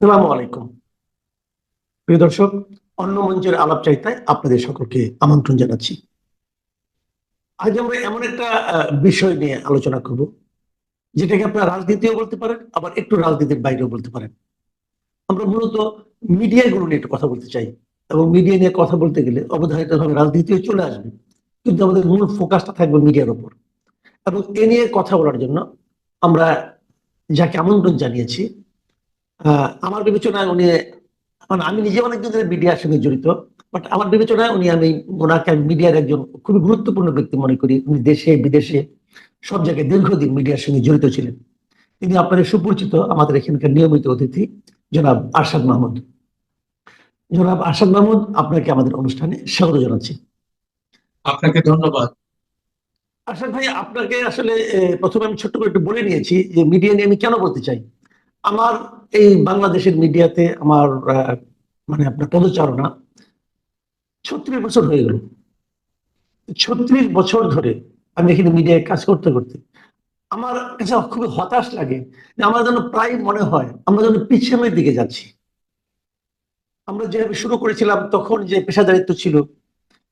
আসসালামু আলাইকুম। প্রিয় দর্শক, অন্য মঞ্চের আলাপচারিতায় আপনাদের সকলকে আমন্ত্রণ জানাচ্ছি। আজ আমরা এমন একটা বিষয় নিয়ে আলোচনা করব, যেটাকে আপনারা রাজনীতিও বলতে পারেন, আবার একটু রাজনীতির বাইরেও বলতে পারেন। আমরা মূলত মিডিয়াগুলো নিয়ে একটু কথা বলতে চাই এবং মিডিয়া নিয়ে কথা বলতে গেলে অবধারিতভাবে রাজনীতিও চলে আসবে। কিন্তু আমাদের মূল ফোকাসটা থাকবে মিডিয়ার উপর এবং এ নিয়ে কথা বলার জন্য আমরা যাকে আমন্ত্রণ জানিয়েছি, আমার বিবেচনায় উনি মানে আমি নিজে অনেকদিন ধরে মিডিয়ার সঙ্গে জড়িত। বাট আমার বিবেচনায় আমি ওনাকে মিডিয়ার একজন খুবই গুরুত্বপূর্ণ ব্যক্তি মনে করি। উনি দেশে বিদেশে সব জায়গায় দীর্ঘদিন মিডিয়ার সঙ্গে জড়িত ছিলেন। তিনি আপনাদের সুপরিচিত আমাদের এখানকার নিয়মিত অতিথি জনাব আরশাদ মাহমুদ। জনাব আরশাদ মাহমুদ, আপনাকে আমাদের অনুষ্ঠানে স্বাগত জানাচ্ছি। আপনাকে ধন্যবাদ। আরশাদ ভাই, আপনাকে আসলে প্রথমে আমি ছোট্ট করে একটু বলে নিয়েছি যে মিডিয়া নিয়ে আমি কেন বলতে চাই। আমার এই বাংলাদেশের মিডিয়াতে আমার মানে আপনার পদচারণা 36 বছর হয়ে গেল। 36 বছর ধরে আমি এখানে মিডিয়ায় কাজ করতে করতে আমার কাছে খুবই হতাশ লাগে যে আমার যেন প্রায় মনে হয় আমরা যেন পিছনের দিকে যাচ্ছি। আমরা যেভাবে শুরু করেছিলাম তখন যে পেশাদারিত্ব ছিল,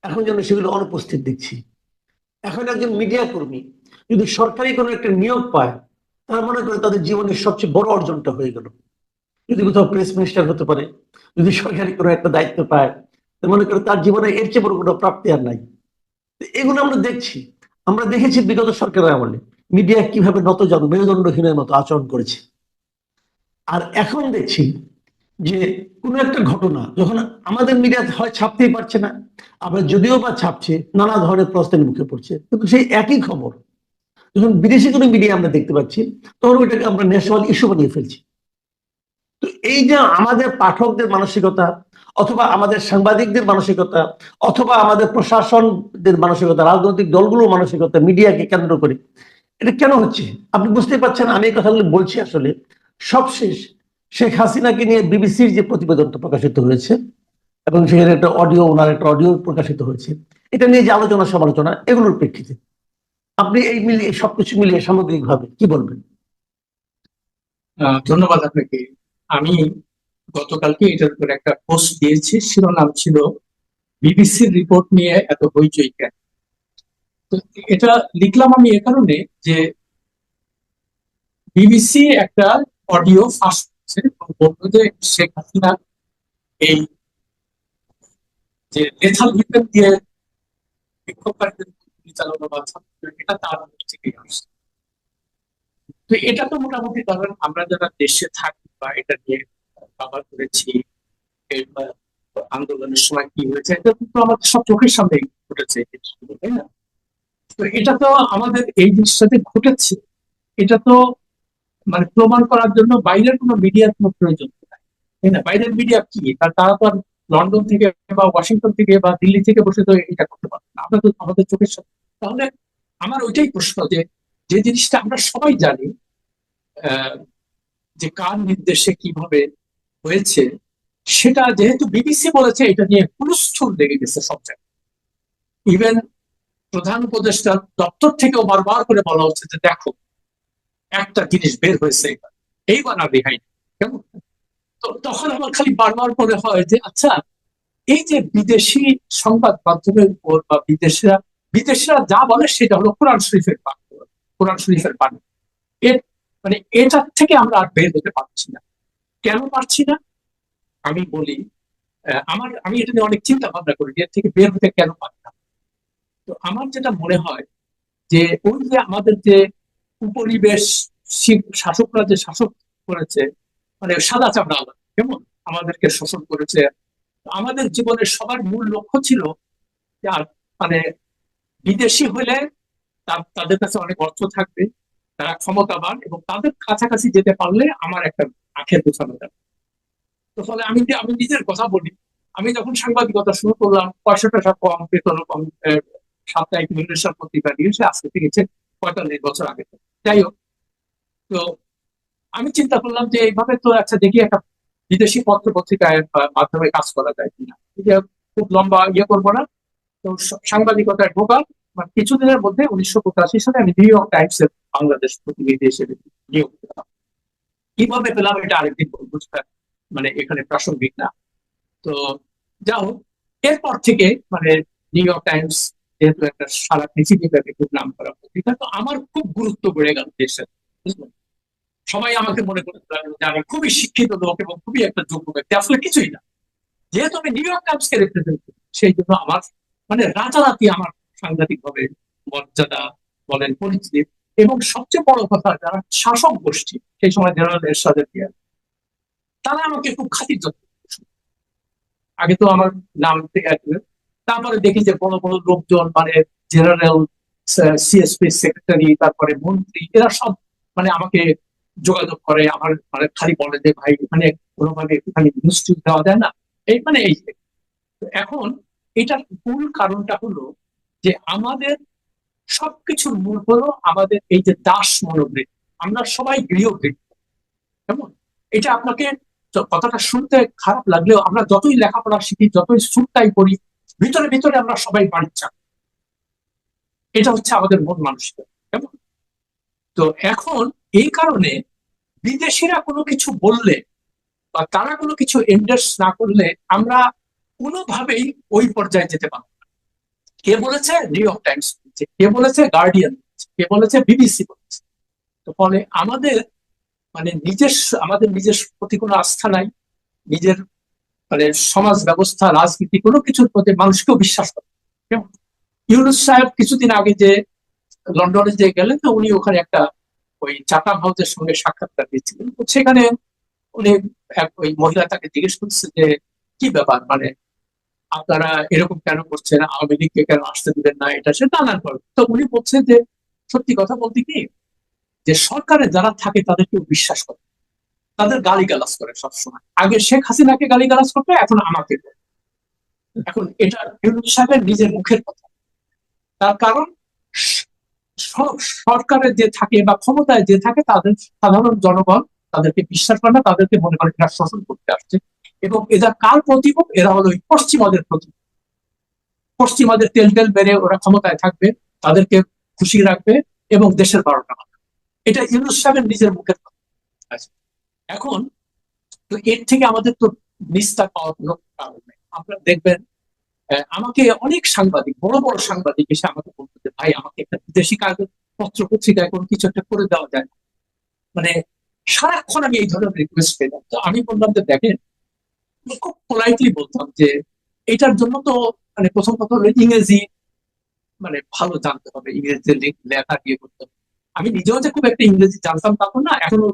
এখন যেন সেগুলো অনুপস্থিত দেখছি। এখন একজন মিডিয়া কর্মী যদি সরকারি কোনো একটা নিয়োগ পায়, তারা মনে করে তাদের জীবনের সবচেয়ে বড় অর্জনটা হয়ে গেল। যদি কোথাও প্রেস মিনিস্টার হতে পারে, যদি সরকারি কোনো একটা দায়িত্ব পায়, মনে করে তার জীবনে এর চেয়ে বড় কোনো প্রাপ্তি আর নাই। এগুলো আমরা দেখছি। আমরা দেখেছি বিগত সরকারের আমলে মিডিয়া কিভাবে নতজানু মেরুদণ্ডহীনের মতো আচরণ করেছে। আর এখন দেখছি যে কোনো একটা ঘটনা যখন আমাদের মিডিয়া হয় ছাপতেই পারছে না, আবার যদিও বা ছাপছে নানা ধরনের প্রশ্নের মুখে পড়ছে, কিন্তু সেই একই খবর যখন বিদেশি কোনো মিডিয়া আমরা দেখতে পাচ্ছি, তখন ওইটাকে আমরা ন্যাশনাল ইস্যু বানিয়ে ফেলছি। তো এই যে আমাদের পাঠকদের মানসিকতা, অথবা আমাদের সাংবাদিকদের মানসিকতা, অথবা আমাদের প্রশাসনদের মানসিকতা, রাজনৈতিক দলগুলোর মানসিকতা মিডিয়াকে কেন্দ্র করে এটা কেন হচ্ছে আপনি বুঝতে পারছেন। আমি এই কথাগুলো বলছি আসলে সবশেষ শেখ হাসিনাকে নিয়ে বিবিসির যে প্রতিবেদনটা প্রকাশিত হয়েছে এবং সেখানে একটা অডিও, ওনার একটা অডিও প্রকাশিত হয়েছে, এটা নিয়ে যে আলোচনা সমালোচনা এগুলোর প্রেক্ষিতে আপনি এই মিলিয়ে সবকিছু মিলিয়ে সামগ্রিকভাবে কি বলবেন? ধন্যবাদ আপনাকে। আমি গতকালকে এটার উপর একটা পোস্ট দিয়েছি, শিরোনাম ছিল বিবিসির রিপোর্ট নিয়ে এত হইচই কেন। তো এটা লিখলাম আমি এ কারণে যে বিবিসি একটা অডিও ফাঁস করছে এবং বললো যে শেখ হাসিনা এই যে লেথাল উইপেন দিয়ে বিক্ষোভকারীদের গুলি চালানো বা এটা তার মুখ থেকেই আসছে। তো এটা তো মোটামুটি ধরেন আমরা যারা দেশে থাকি বা এটা নিয়ে কভার করেছি, এই আন্দোলনের সময় কি হয়েছে এটা কিন্তু আমাদের সব চোখের সামনে ঘটেছে এই জিনিসগুলো, তাই না? তো এটা তো আমাদের এই জিনিসটা যে ঘটেছে, এটা তো মানে প্রমাণ করার জন্য বাইরের কোনো মিডিয়ার কোনো প্রয়োজন নাই, তাই না? বাইরের মিডিয়া কি তারা তো আর লন্ডন থেকে বা ওয়াশিংটন থেকে বা দিল্লি থেকে বসে তো এটা করতে পারবে না, আমরা তো আমাদের চোখের সামনে। তাহলে আমার ওইটাই প্রশ্ন যে যে জিনিসটা আমরা সবাই জানি, আহ, যে কার নির্দেশে কিভাবে হয়েছে, সেটা যেহেতু বিবিসি বলেছে এটা নিয়ে হুলস্থুল লেগে গেছে সব জায়গায়। ইভেন প্রধান উপদেষ্টার দপ্তর থেকেও বারবার করে বলা হচ্ছে যে দেখো একটা জিনিস বের হয়েছে এবার, এইবার আর রেহাই নেই। কেমন? তো তখন আমার খালি বারবার করে হয় যে আচ্ছা, এই যে বিদেশি সংবাদ মাধ্যমের উপর বা বিদেশিরা বিদেশিরা যা বলে সেটা হলো কোরআন শরীফের বাক্য, কোরআন শরীফের বাণী। এর মানে এটার থেকে আমরা আর বের হতে পারছি না। কেন পারছি না আমি বলি। আমি এটা নিয়ে অনেক চিন্তা ভাবনা করি যে এর থেকে বের হতে কেন পারি না। তো আমার যেটা মনে হয় যে ওই যে আমাদের যে উপনিবেশ শাসকরা যে শাসক করেছে, মানে সাদা চামড়া আলাদা, কেমন আমাদেরকে শোষণ করেছে। আমাদের জীবনের সবার মূল লক্ষ্য ছিল যে আর মানে বিদেশি হলে তাদের কাছে অনেক অর্থ থাকবে, তারা ক্ষমতাবান এবং তাদের কাছাকাছি যেতে পারলে আমার একটা আখের গোছানো যাবে। তো ফলে আমি নিজের কথা বলি, আমি যখন সাংবাদিকতা শুরু করলাম 65 টাকা কম বেতন কম, সাপ্তাহিক নির্দেশক পত্রিকা দিয়ে সে আজকে থেকে 45 বছর আগে। যাই হোক, তো আমি চিন্তা করলাম যে এইভাবে তো আচ্ছা দেখি একটা বিদেশি পত্র পত্রিকায় মাধ্যমে কাজ করা যায় কিনা। এই যে খুব লম্বা ইয়ে করবো না, তো সাংবাদিকতায় ঢোকা মানে কিছুদিনের মধ্যে 1985 সালে আমি নিউ ইয়র্ক টাইমস এর বাংলাদেশ প্রতিনিধি হিসেবে নিয়োগ পেলাম। কিভাবে পেলাম এটা আরেকদিন বলবো। মানে এখানে প্রাসঙ্গিক না। তো যা হোক, এরপর থেকে মানে নিউ ইয়র্ক টাইমস যেহেতু একটা সারা পৃথিবীব্যাপী খুব নাম করা পত্রিকা, তো আমার খুব গুরুত্ব বেড়ে গেল দেশের, বুঝলেন? সবাই আমাকে মনে করতে লাগলো যে আমি খুবই শিক্ষিত লোক এবং খুবই একটা যোগ্য ব্যক্তি, আসলে কিছুই না। যেহেতু আমি নিউ ইয়র্ক টাইমস কে রিপ্রেজেন্ট করি, সেই জন্য আমার মানে রাতারাতি আমার সাংঘাতিক ভাবে মর্যাদা বলেন, পরিচিতি, এবং সবচেয়ে বড় কথা যারা শাসক গোষ্ঠী সেই সময় জেনারেল এরশাদের পিয়ার, তারা আমাকে খুব খাতির যত্ন করতো। আগে তো আমার নাম থেকে আসবে, তারপরে দেখি যে বড় বড় লোকজন মানে জেনারেল, সিএসপি সেক্রেটারি, তারপরে মন্ত্রী, এরা সব মানে আমাকে যোগাযোগ করে, আমার মানে খালি বলে যে ভাই এখানে কোনোভাবে একটুখানি নিউজ দেওয়া যায় না, এই মানে এই যে। তো এখন এটার মূল কারণটা হলো যে আমাদের সবকিছুর মূল হলো আমাদের এই যে দাস মনোবৃত্তি, আমরা সবাই গৃহবৃত্তি। কেমন? এটা আপনাকে কথাটা শুনতে খারাপ লাগলেও আমরা যতই লেখাপড়া শিখি, যতই সুটটাই করি, ভিতরে ভিতরে আমরা সবাই বাড়ির চাকর। এটা হচ্ছে আমাদের মন মানসিকতা। কেমন? তো এখন এই কারণে বিদেশিরা কোনো কিছু বললে বা তারা কোনো কিছু এন্ডোর্স না করলে আমরা কোনোভাবেই ওই পর্যায়ে যেতে পারবো না। কে বলেছে? নিউ ইয়র্ক টাইমস বলেছে, কে বলেছে? গার্ডিয়ান বলেছে, কে বলেছে? বিবিসি বলেছে। তো ফলে আমাদের মানে আমাদের নিজের প্রতি কোনো আস্থা নাই, নিজের মানে সমাজ ব্যবস্থা, রাজনীতি, কোনো কিছুর প্রতি মানুষকেও বিশ্বাস করে। কেমন? ইউনুস সাহেব কিছুদিন আগে যে লন্ডনে যে গেলেন, তো উনি ওখানে একটা ওই চাটাম হাউসের সঙ্গে সাক্ষাৎকার দিচ্ছিলেন, তো সেখানে উনি ওই মহিলা তাকে জিজ্ঞেস করছে যে কি ব্যাপার, মানে আপনারা এরকম কেন করছেন, আওয়ামী লীগকে কেন আসতে দিবেন না, এটা সে নানান করে। তো উনি বলছেন যে সত্যি কথা বলতে কি, যে সরকারে যারা থাকে তাদের কেউ বিশ্বাস করে, তাদের গালিগালাজ করে সবসময়। আগে শেখ হাসিনাকে গালিগালাজ করতো, এখন আমাকে করে। এখন এটা ইউনূস সাহেবের নিজের মুখের কথা। তার কারণ সরকারে যে থাকে বা ক্ষমতায় যে থাকে তাদের সাধারণ জনগণ তাদেরকে বিশ্বাস করে না, তাদেরকে মনে করে এরা শোষণ করতে আসছে। এবং এরা কার প্রতিভূ? এরা হলো পশ্চিমাদের প্রতিভূ। পশ্চিমাদের তেল তেল বেড়ে ওরা ক্ষমতায় থাকবে, তাদেরকে খুশি রাখবে এবং দেশের 12টা বাজবে। এটা ইউনূস সাহেবের নিজের মুখের কথা। আচ্ছা, এখন তো এর থেকে আমাদের তো নিস্তার পাওয়ার কোনো কারণ নেই। আপনারা দেখবেন আমাকে অনেক সাংবাদিক, বড় বড় সাংবাদিক এসে আমাকে বলতো যে ভাই আমাকে একটা বিদেশি কাগজ পত্র পত্রিকায় কোনো কিছু একটা করে দেওয়া যায় না। মানে সারাক্ষণ আমি এই ধরনের রিকোয়েস্ট পেলাম। তো আমি বললাম যে দেখেন, খুব পোলাইটলি বলতাম যে এটার জন্য তো মানে প্রথম কথা হলো ইংরেজি মানে ভালো জানতে হবে, ইংরেজিতে লেখা দিয়ে করতে হবে। আমি নিজেও যে খুব একটা ইংরেজি জানতাম তা তো না, এখনো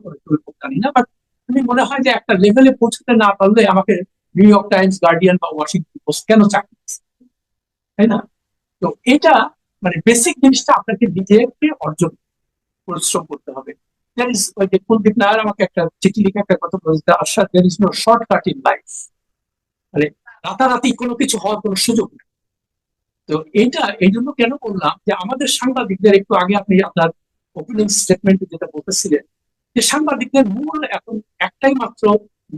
খুব জানি না, বাট আমি মনে হয় যে একটা লেভেলে পৌঁছতে না পারলে আমাকে নিউ ইয়র্ক টাইমস, গার্ডিয়ান বা ওয়াশিংটন পোস্ট কেন চাকরি দিচ্ছে, তাই না? তো এটা মানে বেসিক জিনিসটা আপনাকে নিজেকে অর্জন পরিশ্রম করতে হবে। দ্যার ইজ ওই যে কুলদীপ নায়ার আমাকে একটা চিঠি লিখে একটা কথা বলতে, আশা there is no shortcut in life. মানে রাতারাতি কোনো কিছু হওয়ার কোনো সুযোগ নেই। তো এটা এই জন্য কেন বললাম যে আমাদের সাংবাদিকদের, একটু আগে আপনি আপনার ওপেনিং স্টেটমেন্টে যেটা বলতেছিলেন, যে সাংবাদিকদের মূল এখন একটাই মাত্র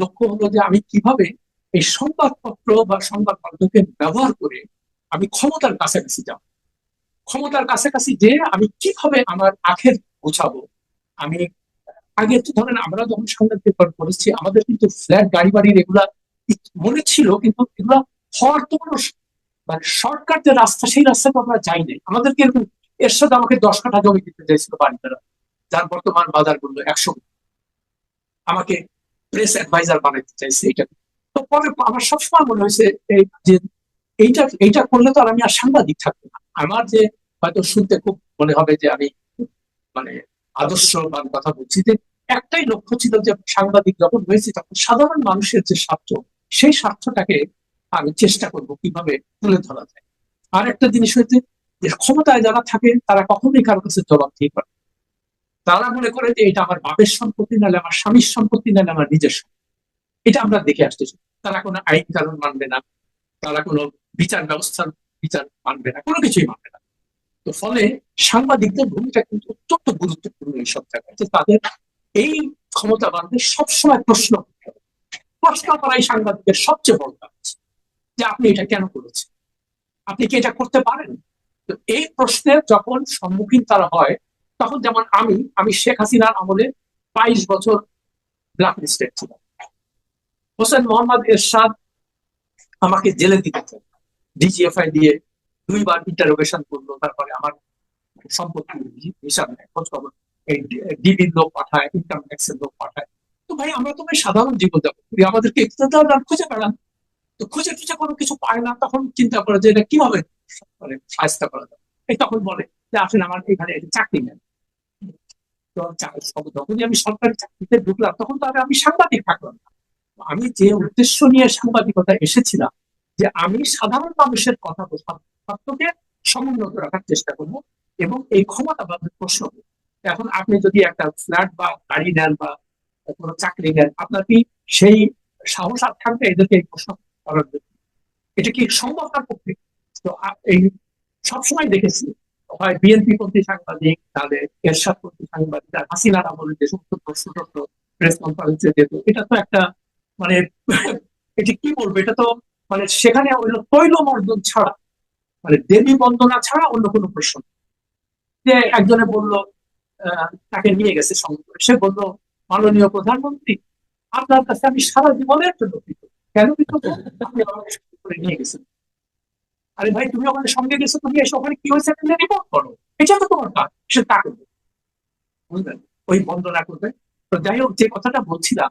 লক্ষ্য হলো যে আমি কিভাবে এই সংবাদপত্র বা সংবাদ মাধ্যমকে ব্যবহার করে আমি ক্ষমতার কাছাকাছি যাব, ক্ষমতার কাছাকাছি যে আমি কিভাবে আমার আখের গোছাবো। আমি আগে তো ধরেন আমরা যখন সংবাদ পেপার পড়েছি আমাদের কিন্তু ফ্ল্যাট গাড়ি বাড়ির এগুলা মনে ছিল, কিন্তু এগুলা হওয়ার তো কোনো মানে শর্টকাট যে রাস্তা, সেই রাস্তাটা আমরা যাই নাই। আমাদেরকে এরকম এরশাদ আমাকে 10 কাঠা জমি দিতে চাইছিল বাড়িতে, যার বর্তমান বাজার মূল্য 100 কোটি। আমাকে প্রেস অ্যাডভাইজার বানাইতে চাইছে এটা। তো পরে আমার সবসময় মনে হয়েছে যে এইটা এইটা করলে তো আর আমি আর সাংবাদিক থাকবো না। আমার যে হয়তো শুনতে খুব মনে হবে যে আমি মানে আদর্শবান কথা বলছি, যে একটাই লক্ষ্য ছিল যে সাংবাদিক যখন হয়েছি তখন সাধারণ মানুষের যে স্বার্থ, সেই স্বার্থটাকে আমি চেষ্টা করব কিভাবে তুলে ধরা যায়। আর একটা জিনিস হচ্ছে যে ক্ষমতায় যারা থাকে তারা কখনোই কারো কাছে জবাবদিহি করে না। তারা মনে করে যে এটা আমার বাপের সম্পত্তি, নাহলে আমার স্বামীর সম্পত্তি, নাহলে আমার নিজের সম্পত্তি। এটা আমরা দেখে আসতেছি। তারা কোনো আইন কানুন মানবে না, তারা কোনো বিচার ব্যবস্থার বিচার মানবে না, কোনো কিছুই মানবে না। তো ফলে সাংবাদিকদের ভূমিকা কিন্তু অত্যন্ত গুরুত্বপূর্ণ এইসব জায়গায়, যে তাদের এই ক্ষমতাবানদের সবসময় প্রশ্ন করতে হবে। প্রশ্ন করাই সাংবাদিকের সবচেয়ে বড় কাজ, যে আপনি এটা কেন করেছেন, আপনি কি এটা করতে পারেন। তো এই প্রশ্নের যখন সম্মুখীন তারা হয়, তখন যেমন আমি শেখ হাসিনার আমলে 22 বছর ব্ল্যাক লিস্টেড ছিলাম। হোসেন মোহাম্মদ এরশাদ আমাকে জেলে দিতে চায়, ডিজিএফআই দিয়ে 2বার ইন্টারোগেশন করলো, তারপরে আমার সম্পত্তির হিসাব নেয়, খোঁজ খবর, এই ডিবির লোক পাঠায়, ইনকাম ট্যাক্সের লোক পাঠায়। তো ভাই আমরা তো ভাই সাধারণ জীবনযাপন করি, আমাদেরকে একটু খুঁজে বেড়ান। তো খুঁজে টুজে কোনো কিছু পায় না, তখন চিন্তা করে যে এটা কিভাবে মানে সাহায্য করা যায়। এই তখন বলে যে আসলে আমার এখানে চাকরি নেই। তো যখনই আমি সরকারি চাকরিতে ঢুকলাম তখন তো আমি সাংবাদিক থাকলাম না। আমি যে উদ্দেশ্য নিয়ে সাংবাদিকতা এসেছিলাম, যে আমি সাধারণ মানুষের কথা সত্যকে সমুন্নত রাখার চেষ্টা করব এবং এই ক্ষমতাবাদের প্রশ্ন। এখন আপনি যদি একটা ফ্ল্যাট বা গাড়ি নেন বা কোনো চাকরি নেন, আপনার কি সেই সাহস আর থাকবে এদেরকে এই প্রশ্ন করার জন্য? এটা কি সম্ভব তার পক্ষে? তো এই সবসময় দেখেছি হয় বিএনপি পন্থী সাংবাদিক, তাহলে এরশাদপন্থী সাংবাদিক, আর হাসিনার আমলে যে সমস্ত প্রশ্নপত্র প্রেস কনফারেন্সে যেত, এটা তো একটা মানে এটা কি বলবো, এটা তো মানে সেখানে ওই তৈল মর্দন ছাড়া, মানে দেবী বন্দনা ছাড়া অন্য কোনো প্রশ্ন নেই। যে একজনে বলল তাকে নিয়ে গেছে সঙ্গে করে, সে বলল মাননীয় প্রধানমন্ত্রী, আপনার কাছে আমি সারা জীবনের জন্য কৃতজ্ঞ। কেন কৃতজ্ঞ? আপনি আমাকে সঙ্গে করে নিয়ে গেছেন। আরে ভাই, তুমি ওখানে সঙ্গে গেছো, তুমি এসে ওখানে কি হয়েছে তুমি রিপোর্ট করো, এটা তো তোমার কাজ। সে তা করবে, বুঝলেন, ওই বন্দনা করবে। তো যাই হোক, যে কথাটা বলছিলাম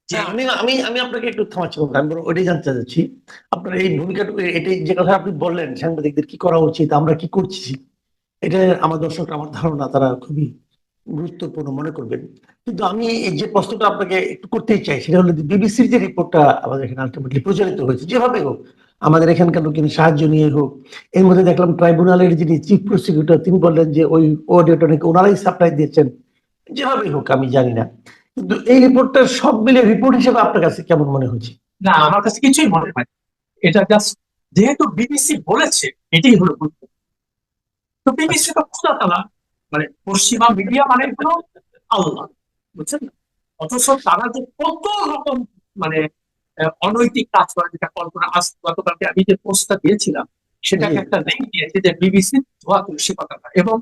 যে আমি আমি আমি আপনাকে একটু থামাচ্ছি বন্ধু। আমি বরং ওইটাই জানতে চাচ্ছি, আপনার এই ভূমিকাটুকু, এটাই যে কথা আপনি বললেন সাংবাদিকদের কি করা উচিত, আমরা কি করছি, এটা আমার দর্শক, আমার ধারণা তারা খুবই গুরুত্বপূর্ণ মনে করবেন। কিন্তু আমি এই যে প্রশ্নটা আপনাকে একটু করতেই চাই, সেটা হলো বিবিসির যে রিপোর্টটা আমাদের এখানে আলটিমেটলি প্রচারিত হয়েছে, যেভাবে হোক, আমাদের এখানকার লোকের সাহায্য নিয়ে হোক, এর মধ্যে দেখলাম ট্রাইব্যুনালের যিনি চিফ প্রসিকিউটর তিনি বললেন যে ওই অডিওটা নাকি ওনারাই সাপ্লাই দিয়েছেন। যেভাবে হোক আমি জানি না, কিন্তু এই রিপোর্টটা সব মিলে রিপোর্ট হিসেবে আপনার কাছে কেমন মনে হচ্ছে? না, আমার কাছে কিছুই মনে হয় না। এটা জাস্ট যেহেতু বিবিসি বলেছে, এটাই হলো গুরুত্ব। তো বিবিসি তো খোদা তালা, মানে পশ্চিমা মিডিয়া মানে হলো আল্লাহ, বুঝছেন না? অথচ তারা যে কত রকম মানে অনৈতিক কাজ করে, যেটা কল্পনা, আজ গতকালকে আমি যে পোস্টটা দিয়েছিলাম সেটাকে একটা লিঙ্ক দিয়েছে যে বিবিসি ধোয়া তুলসী পাতা না। এবং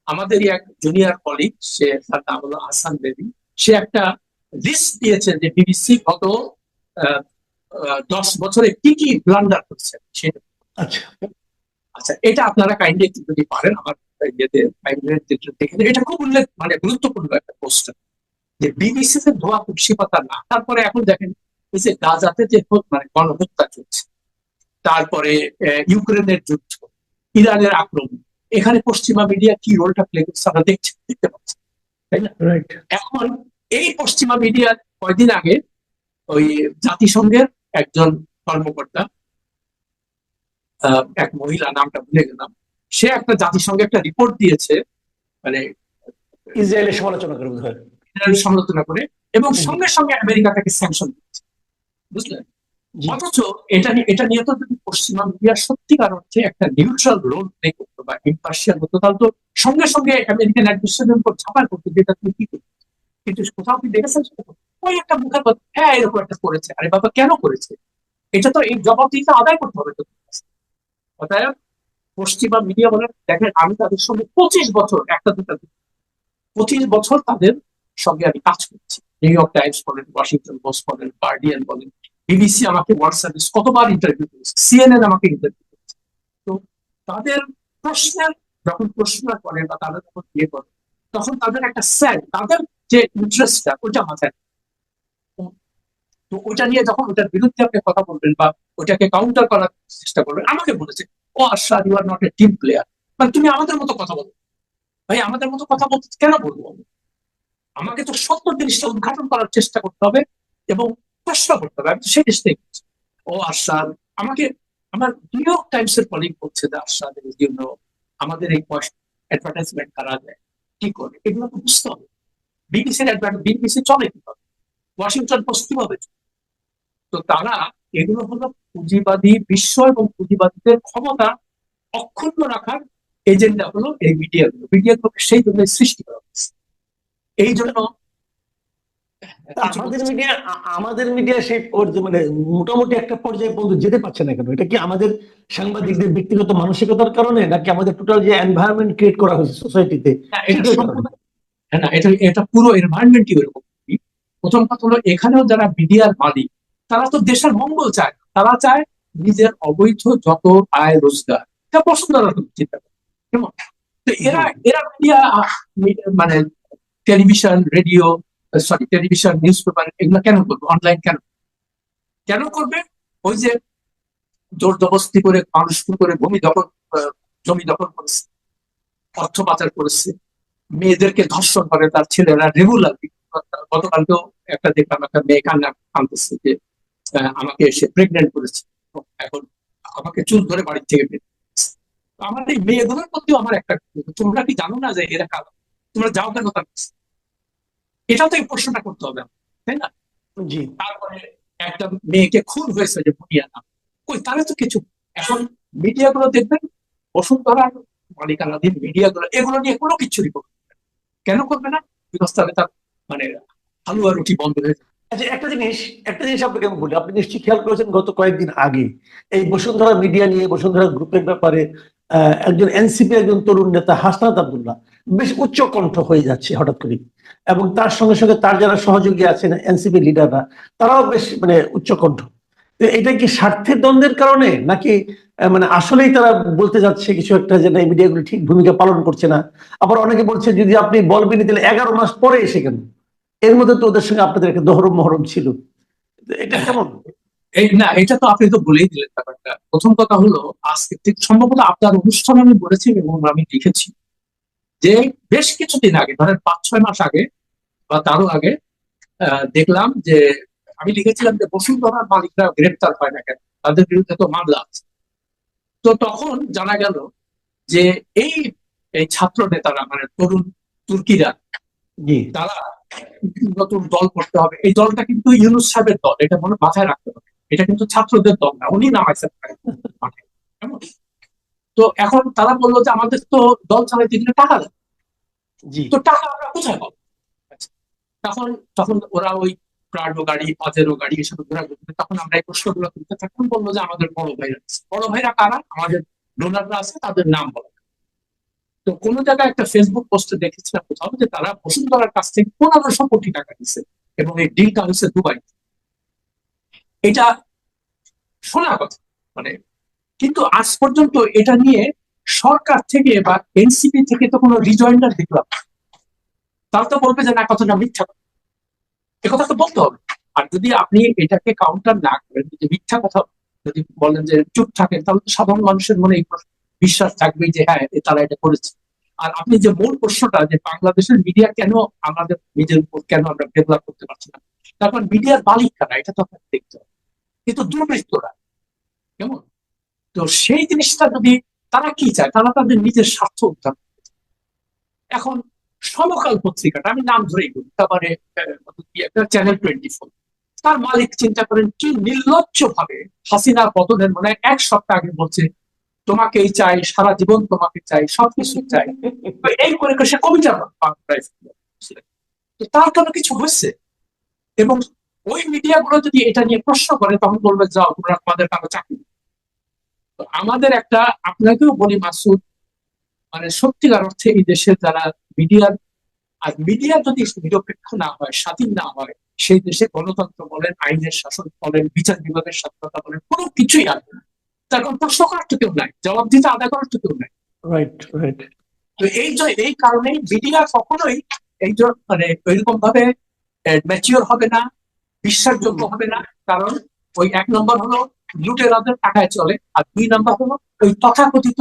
আমাদেরই এক জুনিয়র কলিগ, সে তার নাম হলো আহসান বেবি, সে একটা লিস্ট দিয়েছে যে বিবিসি গত 10 বছরে কি কি ব্লান্ডার করছে সেটা। আচ্ছা, আচ্ছা, এটা আপনারা কাইন্ডলি একটু যদি পারেন আমার ইয়েতে দেখে নেবেন। এটা খুব উল্লেখ মানে গুরুত্বপূর্ণ একটা পোস্ট, যে বিবিসি তে ধোয়া তুলসী পাতা না। তারপরে এখন দেখেন এই যে গাজাতে যে মানে গণহত্যা চলছে, তারপরে ইউক্রেনের যুদ্ধ, ইরানের আক্রমণ, এখানে পশ্চিমা মিডিয়া কি রোলটা প্লে করছে আমরা দেখতে পাচ্ছি, তাই না? রাইট। এখন এই পশ্চিমা মিডিয়া কয়দিন আগে ওই জাতিসংঘের একজন কর্মকর্তা, এক মহিলা, নামটা ভুলে গেলাম, সে একটা জাতিসংঘে একটা রিপোর্ট দিয়েছে, মানে ইসরায়েলের সমালোচনা করে বোধহয়। ইসরায়েলের সমালোচনা করে, এবং সঙ্গে সঙ্গে আমেরিকা তাকে স্যাংশন দিয়েছে, বুঝলেন? জি। অথচ এটা নিয়ে তো যদি পশ্চিমা মিডিয়া সত্যিকার অর্থে একটা নিউট্রাল রোল প্লে করতো বা ইম্পার্শিয়াল হতো, তাহলে তো সঙ্গে সঙ্গে আমেরিকান অ্যাডমিনিস্ট্রেশনের উপর ঝাঁপায় করতো, যেটা তুমি কি করছো। কিন্তু কোথাও কি দেখেছেন সেটা? ওই একটা মুখের কথা, হ্যাঁ এরকম একটা করেছে, আরে বাবা কেন করেছে, এটা তো এই জবাবদিহিতা আদায় করতে হবে তো। অতএব পশ্চিমা মিডিয়া বলেন, দেখেন আমি তাদের সঙ্গে 25 বছর, একটা দুটা 25 বছর তাদের সঙ্গে আমি কাজ করছি। নিউ ইয়র্ক টাইমস বলেন, ওয়াশিংটন পোস্ট বলেন, গার্ডিয়ান বলেন, বিবিসি আমাকে ওয়ার্ল্ড সার্ভিস কতবার ইন্টারভিউ করেছে, সিএনএন আমাকে ইন্টারভিউ করেছে। তো তাদের প্রশ্নের যখন প্রশ্ন করে বা তাদের যখন ইয়ে করে, তখন তাদের একটা তাদের যে ইন্টারেস্টটা ওইটা মাথায়। তো ওইটা নিয়ে যখন ওটার বিরুদ্ধে আপনি কথা বলবেন বা ওটাকে কাউন্টার করার চেষ্টা করবেন, আমাকে বলেছে, ও Ashraf, you are not a team player, মানে তুমি আমাদের মতো কথা বলো। ভাই আমাদের মতো কথা বলতে কেন বলবো? আমাকে তো সত্য জিনিসটা উদ্ঘাটন করার চেষ্টা করতে হবে এবং প্রশ্ন করতে হবে। আমি তো সেই চেষ্টাই করছি। ও আশরাফ, আমাকে আমার নিউ ইয়র্ক টাইমস এর কলিগ বলছে যে আশরাফ জন্য আমাদের এই অ্যাডভার্টাইজমেন্ট করা যায় কি করে, এগুলো তো বুঝতে হবে। বিবিসি চলে কিভাবে, ওয়াশিংটন পোস্ট কিভাবে চলে। তো তারা এগুলো হলো পুঁজিবাদী বিশ্ব এবং পুঁজিবাদীদের ক্ষমতা অক্ষুণ্ণ রাখার এজেন্ডা হলো এই মিডিয়াগুলোকে সেই জন্য সৃষ্টি করা হয়েছে। এই জন্য আমাদের মিডিয়া সেই মানে মোটামুটি একটা পর্যায়ে পর্যন্ত যেতে পারছে না কেন? এটা কি আমাদের সাংবাদিকদের ব্যক্তিগত মানসিকতার কারণে, নাকি আমাদের টোটাল যে এনভায়রনমেন্ট ক্রিয়েট করা হয়েছে সোসাইটিতে সেটার কারণে? হ্যাঁ না, এটা পুরো এনভায়রনমেন্টই এরকম। প্রথম কথা হলো এখানেও যারা মিডিয়ার মালিক তারা তো দেশের মঙ্গল চায় না। তারা চায় নিজের অবৈধ যত আয় রোজগার, এটা বসুন্ধরা চিন্তা করে, কেমন? তো এরা এরা মিডিয়া, মানে television, radio, sorry television, news paper, এগুলো কেন করবে? অনলাইন কেন কেন করবে? ওই যে জোর জবরদস্তি করে মানুষ করে জমি দখল করেছে, অর্থ পাচার করেছে, মেয়েদেরকে ধর্ষণ করে তার ছেলেরা রেগুলার। গতকালকেও একটা দেখলাম, একটা মেয়ে কান্না কাঁদতেছে যে আমাকে এসে প্রেগনেন্ট করেছে, এখন আমাকে চুল ধরে বাড়ি থেকে বের করে দিয়েছে। তো আমার এই মেয়েগুলোর প্রতিও আমার একটা, তোমরা কি জানো না যে এরা কালো? তোমরা যাও কেন তার কাছে? এটাও তো এই প্রশ্নটা করতে হবে, তাই না? জি। তারপরে একটা মেয়েকে খুন হয়েছে যে বুনিয়া নাম, কই তারা তো কিছু। এখন মিডিয়া গুলো দেখবেন, বসুন্ধরা, মালিকানাধীন মিডিয়া গুলো এগুলো নিয়ে কোনো কিছু রিপোর্ট কেন করবে না? বিকজ তাহলে তার মানে হালুয়া রুটি বন্ধ হয়ে যাবে। আচ্ছা, একটা জিনিস আপনাকে আমি বলি, আপনি নিশ্চয়ই খেয়াল করেছেন গত কয়েকদিন আগে এই বসুন্ধরা মিডিয়া নিয়ে, বসুন্ধরা গ্রুপের ব্যাপারে একজন এনসিপি একজন তরুণ নেতা হাসনাত আব্দুল্লাহ বেশ উচ্চ কণ্ঠ হয়ে যাচ্ছে হঠাৎ করে, এবং তার সঙ্গে সঙ্গে তার যারা সহযোগী আছেন এনসিপি লিডাররা, তারাও বেশ মানে উচ্চ কণ্ঠ। তো এটা কি স্বার্থের দ্বন্দ্বের কারণে, নাকি মানে আসলেই তারা বলতে যাচ্ছে কিছু একটা, যে না এই মিডিয়াগুলো ঠিক ভূমিকা পালন করছে না? আবার অনেকে বলছে যদি আপনি বলবেনই তাহলে 11 মাস পরে এসে কেন? এর মধ্যে তো ওদের সঙ্গে আপনাদের একটা দহরম মহরম ছিল, এটা কেমন? এই না, এটা তো আপনি তো বলেই দিলেন ব্যাপারটা। প্রথম কথা হলো, আজকে ঠিক সম্ভবত আপনার অনুষ্ঠানে আমি বলেছি এবং আমি লিখেছি যে বেশ কিছুদিন আগে, ধরেন 5-6 মাস আগে বা তারও আগে, দেখলাম যে আমি লিখেছিলাম যে বসুন্ধরার মালিকরা গ্রেপ্তার হয় না কেন, তাদের বিরুদ্ধে তো মামলা আছে। তো তখন জানা গেল যে এই এই ছাত্র নেতারা, মানে তরুণ তুর্কিরা, জি। তারা নতুন দল করতে হবে। এই দলটা কিন্তু ইউনূস সাহেবের দল, এটা মনে মাথায় রাখতে হবে। এটা কিন্তু ছাত্রদের দল না, উনি নামাইছেন মাঠে, কেমন? তো এখন তারা বললো যে আমাদের তো দল চালাইতে গেলে টাকা দেয়, জি। তো টাকা আমরা কোথায় পাবো? আচ্ছা, তখন তখন ওরা ওই প্রাডো গাড়ি, পাজেরো গাড়ি এসব ঘোরাঘুরি করে। তখন আমরা এই প্রশ্নগুলো তুলতে থাকলাম, বললো যে আমাদের বড় ভাইরা আছে। বড় ভাইরা কারা? আমাদের ডোনাররা আছে, তাদের নাম বলো। তো কোন জায়গায় একটা ফেসবুক পোস্টে দেখেছিলাম কোথাও যে তারা বসুন্ধরার কাছ থেকে 1500 কোটি টাকা দিচ্ছে, এবং এই ডিলটা হচ্ছে দুবাই। এটা শোনা কথা, মানে, কিন্তু আজ পর্যন্ত এটা নিয়ে সরকার থেকে বা এনসিপি থেকে তো কোনো রিজয়েন্ডার দেখলাম না। তারা তো বলবে যে না, কথাটা মিথ্যা কথা, কথা তো বলতে হবে। আর যদি আপনি এটাকে কাউন্টার না করেন, যদি মিথ্যা কথা যদি বলেন, যে চুপ থাকেন, তাহলে তো সাধারণ মানুষের মনে এই বিশ্বাস থাকবেই যে হ্যাঁ তারা এটা করেছে। আর আপনি যে মূল প্রশ্নটা, যে বাংলাদেশের মিডিয়া কেন আমাদের নিজের উপর কেন আমরা ডেভেলপ করতে পারছি না, তারপর মিডিয়ার মালিক কারা, এটা তো আপনাকে দেখতে হবে। কিন্তু দুর্বৃত্তরা, কেমন? তো সেই জিনিসটা যদি, তারা কি চায়? তারা তাদের নিজের স্বার্থ উদ্ধার করতে চায়। এখন সমকাল পত্রিকাটা আমি নাম ধরেই বলি, তারপরে একটা চ্যানেল 24, তার মালিক চিন্তা করেন কি নির্লজ্জ ভাবে হাসিনা পতনের মানে 1 সপ্তাহ আগে বলছে তোমাকেই চাই, সারা জীবন তোমাকে চাই, সবকিছু চাই। তো এই করে করে সে কবিতা তো তার কোনো কিছু হচ্ছে। এবং ওই মিডিয়া গুলো যদি এটা নিয়ে প্রশ্ন করে, তখন বলবে যাও তোমরা তোমাদের কারো চাকরি। তো আমাদের একটা, আপনাকেও বলি মাসুদ, মানে সত্যিকার অর্থে এই দেশের যারা মিডিয়ার, আর মিডিয়া যদি নিরপেক্ষ না হয়, স্বাধীন না হয়, সেই দেশে গণতন্ত্র বলেন, আইনের শাসন বলেন, বিচার বিভাগের স্বাধীনতা বলেন, কোনো কিছুই আসবে না। তার কারণ প্রশ্ন করার তো কেউ নাই, জবাব দিতে আদায় করার তো কেউ নাই। Right, right. তো এই কারণেই মিডিয়া কখনোই এই মানে ওইরকম ভাবে ম্যাচিওর হবে না, বিশ্বাসযোগ্য হবে না। কারণ ওই 1 নম্বর হলো লুটেরাদের টাকায় চলে, আর 2 নম্বর হলো ওই তথাকথিত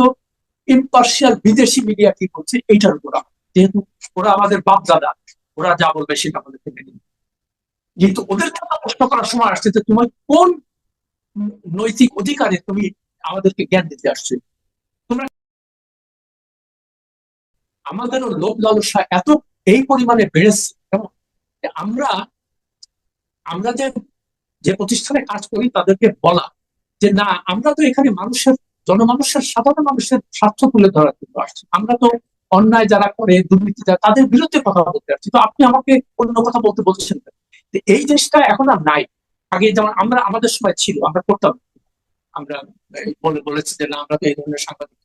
ইম্পার্শিয়াল বিদেশি মিডিয়া কি করছে এইটার উপর। যেহেতু ওরা আমাদের বাপ দাদা, ওরা যা বলবে সেটা আমাদের মেনে নিবে। কিন্তু ওদের কথা প্রশ্ন করার সময় আসছে যে তোমার কোন নৈতিক অধিকারে তুমি আমাদেরকে জ্ঞান দিতে আসছো? তোমরা, আমাদেরও লোভ লালসা এত এই পরিমাণে বেড়েছে, আমরা আমরা যে যে প্রতিষ্ঠানে কাজ করি তাদেরকে বলা যে না, আমরা তো এখানে মানুষের, জনমানুষের, সাধারণ মানুষের স্বার্থ তুলে ধরার জন্য আসছি। আমরা তো অন্যায় যারা করে, দুর্নীতি যারা, তাদের বিরুদ্ধে কথা বলতে আসছি। তো আপনি আমাকে অন্য কথা বলতে বলছেন না। এই জিনিসটা এখন আর নাই। আগে যেমন আমরা, আমাদের সময় ছিল, আমরা করতাম, আমরা বলেছি যে না আমরা তো এই ধরনের সাংবাদিক,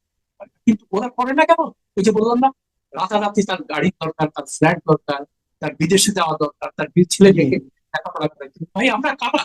কিন্তু ওরা করে না কেন? ওই যে বললাম না, রাতারাতি তার গাড়ির দরকার, তার ফ্ল্যাট দরকার, তার বিদেশে যাওয়া দরকার, তার ছেলে মেয়েকে লেখাপড়া করে। ভাই আমরা কারা?